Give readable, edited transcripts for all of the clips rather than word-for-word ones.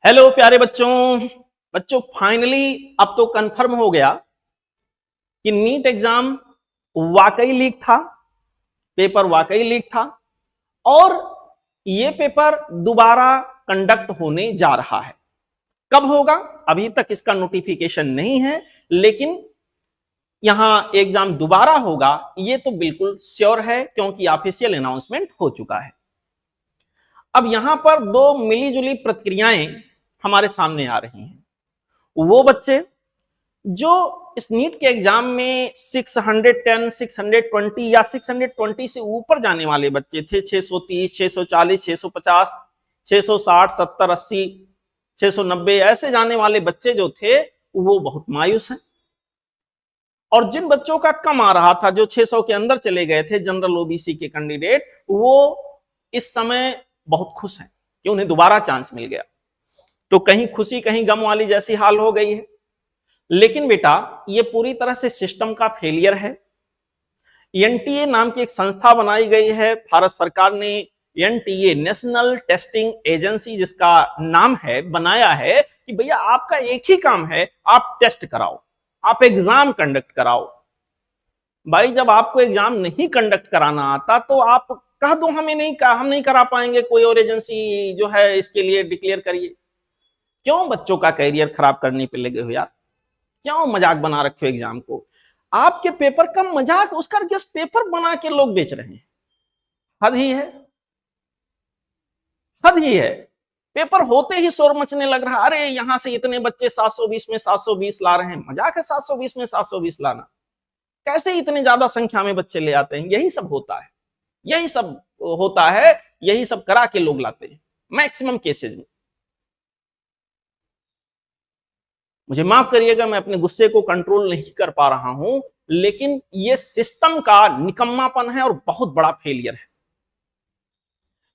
Hello प्यारे बच्चों। बच्चों फाइनली अब तो कंफर्म हो गया कि नीट एग्जाम वाकई लीक था, पेपर वाकई लीक था और ये पेपर दोबारा कंडक्ट होने जा रहा है। कब होगा अभी तक इसका नोटिफिकेशन नहीं है, लेकिन यहां एग्जाम दोबारा होगा ये तो बिल्कुल श्योर है क्योंकि ऑफिशियल अनाउंसमेंट हो चुका है। अब यहां पर दो मिलीजुली प्रतिक्रियाएं हमारे सामने आ रही हैं। वो बच्चे जो इस नीट के एग्जाम में 610, 620 या 620 से ऊपर जाने वाले बच्चे थे, 630, 640, 650, 660, 70, 80, 690 ऐसे जाने वाले बच्चे जो थे वो बहुत मायूस हैं। और जिन बच्चों का कम आ रहा था, जो 600 के अंदर चले गए थे जनरल ओबीसी के कैंडिडेट, वो इस समय बहुत खुश हैं कि उन्हें दोबारा चांस मिल गया। तो कहीं खुशी कहीं गम वाली जैसी हाल हो गई है। लेकिन बेटा ये पूरी तरह से सिस्टम का फेलियर है। एनटीए नाम की एक संस्था बनाई गई है, भारत सरकार ने एनटीए नेशनल टेस्टिंग एजेंसी जिसका नाम है बनाया है कि भैया आपका एक ही काम है, आप टेस्ट कराओ, आप एग्जाम कंडक्ट कराओ। भाई जब आपको एग्जाम नहीं कंडक्ट कराना आता तो आप कह दो हमें नहीं, हम नहीं करा पाएंगे, कोई और एजेंसी जो है इसके लिए डिक्लेयर करिए। क्यों बच्चों का कैरियर खराब करने पे लगे हो यार? क्यों मजाक बना रखे हो एग्जाम को? आपके पेपर का मजाक, उसका जस्ट पेपर बना के लोग बेच रहे हैं। हद ही है, हद ही है। पेपर होते ही शोर मचने लग रहा, अरे यहां से इतने बच्चे 720 में 720 ला रहे हैं। मजाक है 720 में 720 लाना? कैसे इतने ज्यादा संख्या में बच्चे ले आते हैं? यही सब होता है, यही सब होता है, यही सब करा के लोग लाते हैं मैक्सिमम केसेज में। मुझे माफ करिएगा, मैं अपने गुस्से को कंट्रोल नहीं कर पा रहा हूं, लेकिन ये सिस्टम का निकम्मापन है और बहुत बड़ा फेलियर है।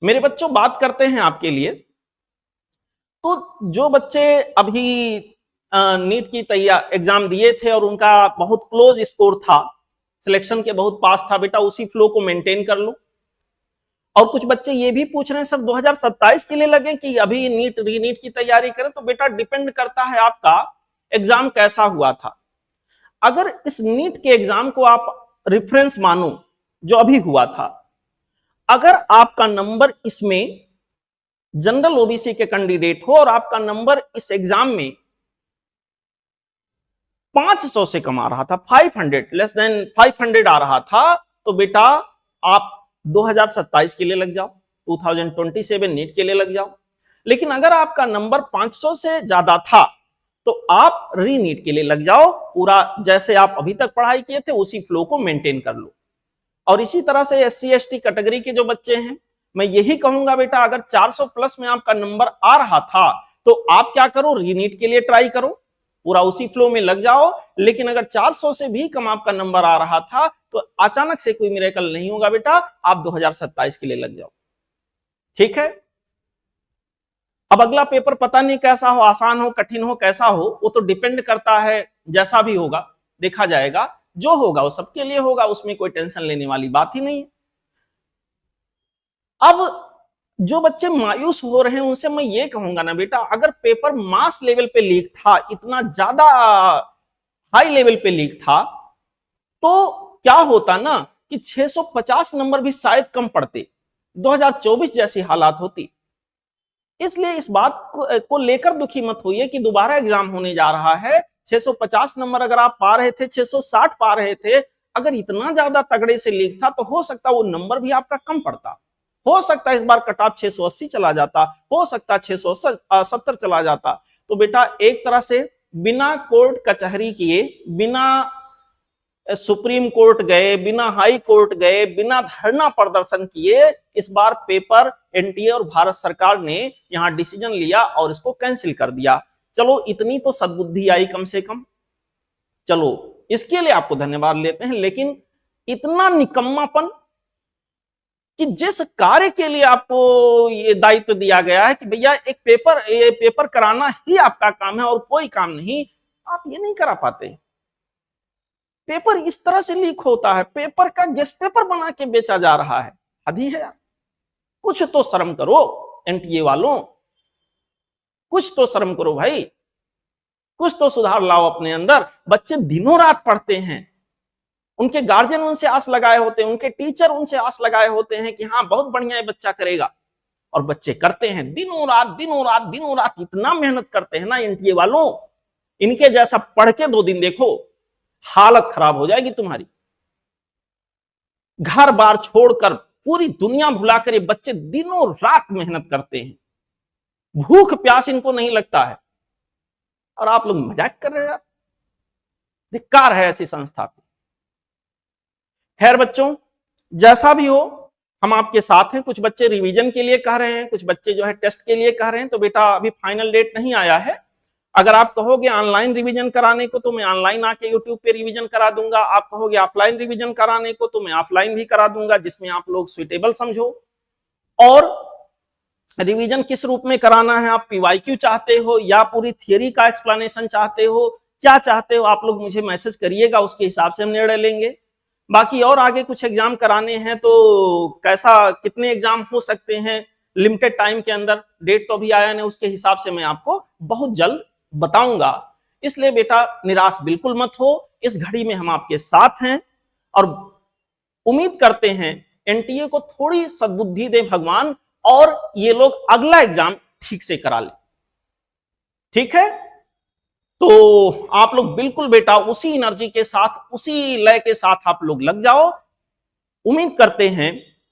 मेरे बच्चों बात करते हैं आपके लिए, तो जो बच्चे अभी नीट की तैयार एग्जाम दिए थे और उनका बहुत क्लोज स्कोर था, सिलेक्शन के बहुत पास था, बेटा उसी फ्लो को मेंटेन कर लो। और कुछ बच्चे ये भी पूछ रहे हैं सर 2027 के लिए लगे कि अभी नीट रीनीट की तैयारी करें, तो बेटा डिपेंड करता है आपका एग्जाम कैसा हुआ था। अगर इस नीट के एग्जाम को आप रेफरेंस मानो जो अभी हुआ था, अगर आपका नंबर इसमें जनरल ओबीसी के कैंडिडेट हो और आपका नंबर इस एग्जाम में 500 से कम आ रहा था, 500 लेस देन 500 आ रहा था, तो बेटा आप 2027 के लिए लग जाओ, 2027 नीट के लिए लग जाओ। लेकिन अगर आपका नंबर 500 से ज्यादा था तो आप री नीट के लिए लग जाओ, पूरा जैसे आप अभी तक पढ़ाई किए थे उसी फ्लो को मेंटेन कर लो। और इसी तरह से एससी एसटी कैटेगरी के जो बच्चे हैं, मैं यही कहूंगा बेटा अगर 400 प्लस में आपका नंबर आ रहा था तो आप क्या करो, री नीट के लिए ट्राई करो, पूरा उसी फ्लो में लग जाओ। लेकिन अगर 400 से भी कम आपका नंबर आ रहा था तो अचानक से कोई मिरेकल नहीं होगा बेटा, आप 2027 के लिए लग जाओ। ठीक है? अब अगला पेपर पता नहीं कैसा हो, आसान हो कठिन हो कैसा हो, वो तो डिपेंड करता है, जैसा भी होगा देखा जाएगा, जो होगा वो सबके लिए होगा, उसमें कोई टेंशन लेने वाली बात ही नहीं है। अब जो बच्चे मायूस हो रहे हैं उनसे मैं ये कहूंगा ना बेटा, अगर पेपर मास लेवल पे लीक था, इतना ज्यादा हाई लेवल पे लीक था, तो क्या होता ना कि 650 नंबर भी शायद कम पड़ते, 2024 जैसी हालात होती। इसलिए इस बात को लेकर दुखी मत होइए कि दोबारा एग्जाम होने जा रहा है। 650 नंबर अगर आप पा रहे थे, 660 पा रहे थे, अगर इतना ज्यादा तगड़े से लीक था तो हो सकता वो नंबर भी आपका कम पड़ता, हो सकता है इस बार कट ऑफ 680 चला जाता, हो सकता है 670 चला जाता। तो बेटा एक तरह से बिना कोर्ट कचहरी किए, बिना सुप्रीम कोर्ट गए, बिना हाई कोर्ट गए, बिना धरना प्रदर्शन किए, इस बार पेपर एनटीए और भारत सरकार ने यहां डिसीजन लिया और इसको कैंसिल कर दिया। चलो इतनी तो सद्बुद्धि आई कम से कम, चलो इसके लिए आपको धन्यवाद लेते हैं। लेकिन इतना निकम्मापन कि जिस कार्य के लिए आपको ये दायित्व दिया गया है कि भैया एक पेपर, ये पेपर कराना ही आपका काम है और कोई काम नहीं, आप ये नहीं करा पाते। पेपर इस तरह से लीक होता है, पेपर का गेस्ट पेपर बना के बेचा जा रहा है। हद ही है यार, कुछ तो शर्म करो एनटीए वालों, कुछ तो शर्म करो भाई, कुछ तो सुधार लाओ अपने अंदर। बच्चे दिनों रात पढ़ते हैं, उनके गार्जियन उनसे आस लगाए होते हैं, उनके टीचर उनसे आस लगाए होते हैं कि हाँ बहुत बढ़िया ये बच्चा करेगा, और बच्चे करते हैं दिनों रात दिनों रात दिनों रात, इतना मेहनत करते हैं ना एनटीए वालों। इनके जैसा पढ़ के 2 दिन देखो, हालत खराब हो जाएगी तुम्हारी। घर बार छोड़कर, पूरी दुनिया भुलाकर ये बच्चे दिनों रात मेहनत करते हैं, भूख प्यास इनको नहीं लगता है, और आप लोग मजाक कर रहे हैं यार। धिक्कार है ऐसी संस्था पे। खैर बच्चों, जैसा भी हो हम आपके साथ हैं। कुछ बच्चे रिवीजन के लिए कह रहे हैं, कुछ बच्चे जो है टेस्ट के लिए कह रहे हैं, तो बेटा अभी फाइनल डेट नहीं आया है। अगर आप कहोगे ऑनलाइन रिवीजन कराने को तो मैं ऑनलाइन आके यूट्यूब पे रिवीजन करा दूंगा, आप कहोगे ऑफलाइन रिवीजन कराने को तो मैं ऑफलाइन भी करा दूंगा, जिसमें आप लोग सुइटेबल समझो। और रिवीजन किस रूप में कराना है, आप पीवाईक्यू चाहते हो या पूरी थियरी का एक्सप्लेनेशन चाहते हो, क्या चाहते हो, आप लोग मुझे मैसेज करिएगा, उसके हिसाब से हम निर्णय लेंगे। बाकी और आगे कुछ एग्जाम कराने हैं तो कैसा, कितने एग्जाम हो सकते हैं लिमिटेड टाइम के अंदर, डेट तो अभी आया नहीं, उसके हिसाब से मैं आपको बहुत जल्द बताऊंगा। इसलिए बेटा निराश बिल्कुल मत हो, इस घड़ी में हम आपके साथ हैं और उम्मीद करते हैं एनटीए को थोड़ी सद्बुद्धि दे भगवान और ये लोग अगला एग्जाम ठीक से करा ले। ठीक है, तो आप लोग बिल्कुल बेटा उसी एनर्जी के साथ, उसी लय के साथ आप लोग लग जाओ। उम्मीद करते हैं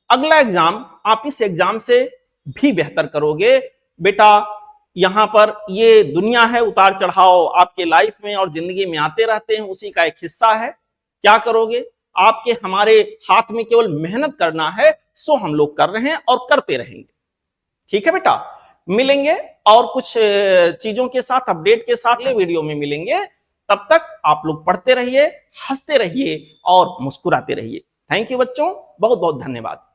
अगला एग्जाम आप इस एग्जाम से भी बेहतर करोगे। बेटा यहां पर ये दुनिया है, उतार चढ़ाव आपके लाइफ में और जिंदगी में आते रहते हैं, उसी का एक हिस्सा है। क्या करोगे, आपके हमारे हाथ में केवल मेहनत करना है, सो हम लोग कर रहे हैं और करते रहेंगे। ठीक है बेटा, मिलेंगे और कुछ चीजों के साथ, अपडेट के साथ अगले वीडियो में मिलेंगे। तब तक आप लोग पढ़ते रहिए, हंसते रहिए और मुस्कुराते रहिए। थैंक यू बच्चों, बहुत बहुत धन्यवाद।